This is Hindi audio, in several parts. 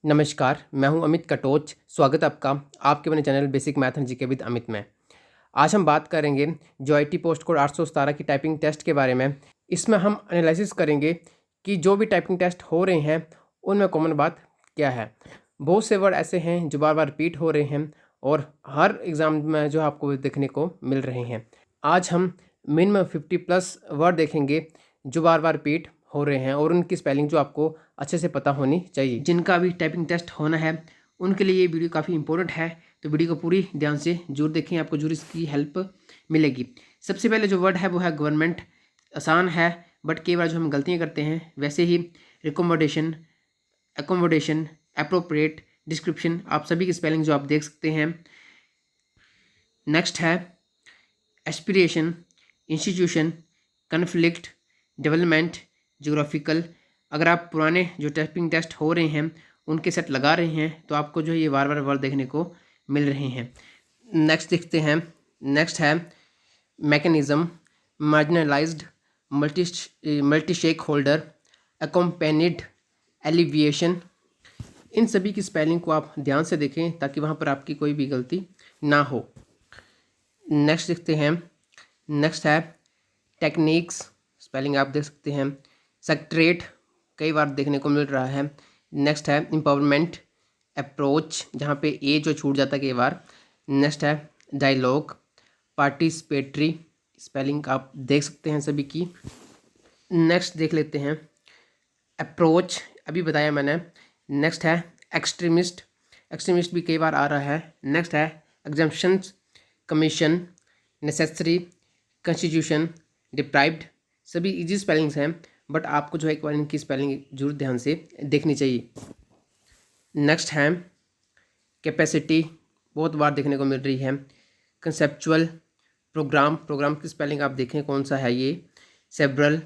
नमस्कार, मैं हूं अमित कटोच। स्वागत है आपका आपके अपने channel basic math and GK with Amit में। आज हम बात करेंगे जो आईटी पोस्ट कोड 817 की टाइपिंग टेस्ट के बारे में। इसमें हम एनालिसिस करेंगे कि जो भी टाइपिंग टेस्ट हो रहे हैं उनमें कॉमन बात क्या है। बहुत से वर्ड ऐसे हैं जो बार बार रिपीट हो रहे हैं और हर एग्ज़ाम में जो आपको देखने को मिल रहे हैं। आज हम मिनिमम 50+ वर्ड देखेंगे जो बार बार रिपीट हो रहे हैं और उनकी स्पेलिंग जो आपको अच्छे से पता होनी चाहिए। जिनका भी टाइपिंग टेस्ट होना है उनके लिए ये वीडियो काफ़ी इंपॉर्टेंट है, तो वीडियो को पूरी ध्यान से जरूर देखें, आपको जरूर इसकी हेल्प मिलेगी। सबसे पहले जो वर्ड है वो है गवर्नमेंट। आसान है बट कई बार जो हम गलतियाँ करते हैं। वैसे ही रिकमेंडेशन, एकोमोडेशन, अप्रोप्रिएट, डिस्क्रिप्शन, आप सभी की स्पेलिंग जो आप देख सकते हैं। नेक्स्ट है aspiration, institution, conflict, development, geographical. अगर आप पुराने जो टाइपिंग टेस्ट हो रहे हैं उनके सेट लगा रहे हैं तो आपको जो है ये बार बार वर्ड देखने को मिल रहे हैं। नेक्स्ट देखते हैं। नेक्स्ट है mechanism, marginalised, multi stakeholder, accompanied, alleviation. इन सभी की स्पेलिंग को आप ध्यान से देखें ताकि वहाँ पर आपकी कोई भी गलती ना हो। नेक्स्ट देखते हैं। नेक्स्ट है टेक्निक्स, स्पेलिंग आप देख सकते हैं। सेक्ट्रेट कई बार देखने को मिल रहा है। नेक्स्ट है एम्पावरमेंट, अप्रोच, जहाँ पे ए जो छूट जाता है कई बार। नेक्स्ट है डायलॉग, पार्टिसिपेटरी, स्पेलिंग आप देख सकते हैं सभी की। नेक्स्ट देख लेते हैं अप्रोच, अभी बताया मैंने। नेक्स्ट है एक्सट्रीमिस्ट, एक्सट्रीमिस्ट भी कई बार आ रहा है। नेक्स्ट है exemptions, commission, necessary, constitution, deprived. सभी इजी स्पेलिंग्स हैं बट आपको जो है एक बार इनकी स्पेलिंग जरूर ध्यान से देखनी चाहिए। नेक्स्ट है कैपेसिटी, बहुत बार देखने को मिल रही है। कंसेप्चुअल, प्रोग्राम, प्रोग्राम की स्पेलिंग आप देखें कौन सा है ये। सेब्रल,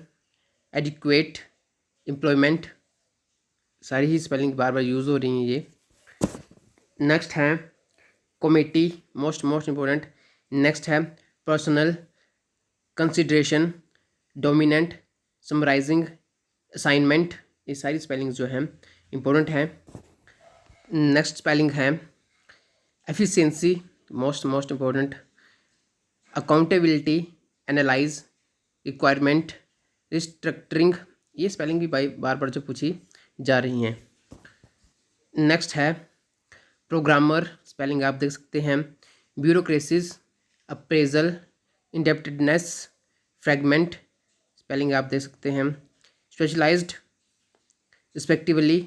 एडिक्वेट, एम्प्लॉयमेंट, सारी ही स्पेलिंग बार बार यूज़ हो रही हैं ये। नेक्स्ट है कमेटी, मोस्ट इम्पोर्टेंट। नेक्स्ट है personal, consideration, dominant, summarizing, assignment. ये सारी स्पेलिंग जो हैं इम्पोर्टेंट हैं। नेक्स्ट स्पेलिंग है efficiency, most important. Accountability, analyze, requirement, restructuring. ये स्पेलिंग भी बार बार जो पूछी जा रही हैं। नेक्स्ट है प्रोग्रामर, स्पेलिंग आप देख सकते हैं। ब्यूरोक्रेसीज, अप्रेजल, इंडेप्टेडनेस, फ्रेगमेंट, स्पेलिंग आप देख सकते हैं। स्पेशलाइज्ड, रिस्पेक्टिवली,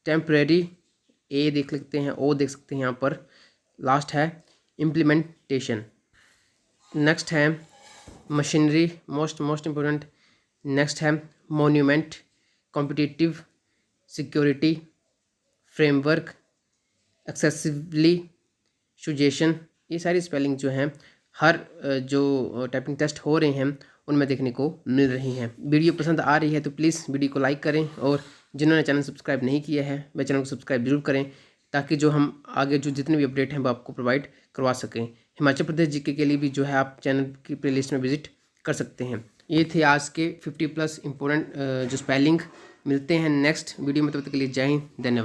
टेम्परेरी, ए देख लेते हैं, ओ देख सकते हैं यहाँ पर। लास्ट है इम्प्लीमेंटेशन। नेक्स्ट है मशीनरी, मोस्ट इम्पोर्टेंट। नेक्स्ट है monument, competitive, security, framework, excessively, suggestion. ये सारी स्पेलिंग जो हैं हर जो टाइपिंग टेस्ट हो रहे हैं उनमें देखने को मिल रही हैं। वीडियो पसंद आ रही है तो प्लीज़ वीडियो को लाइक करें और जिन्होंने चैनल सब्सक्राइब नहीं किया है वह चैनल को सब्सक्राइब जरूर करें ताकि जो हम आगे जो जितने भी अपडेट हैं वो आपको प्रोवाइड करवा सकें। हिमाचल प्रदेश जीके के लिए भी जो है आप चैनल की प्लेलिस्ट में विजिट कर सकते हैं। ये थे आज के 50+ इम्पोर्टेंट जो स्पेलिंग। मिलते हैं नेक्स्ट वीडियो में, तब तक के लिए जय हिंद, धन्यवाद।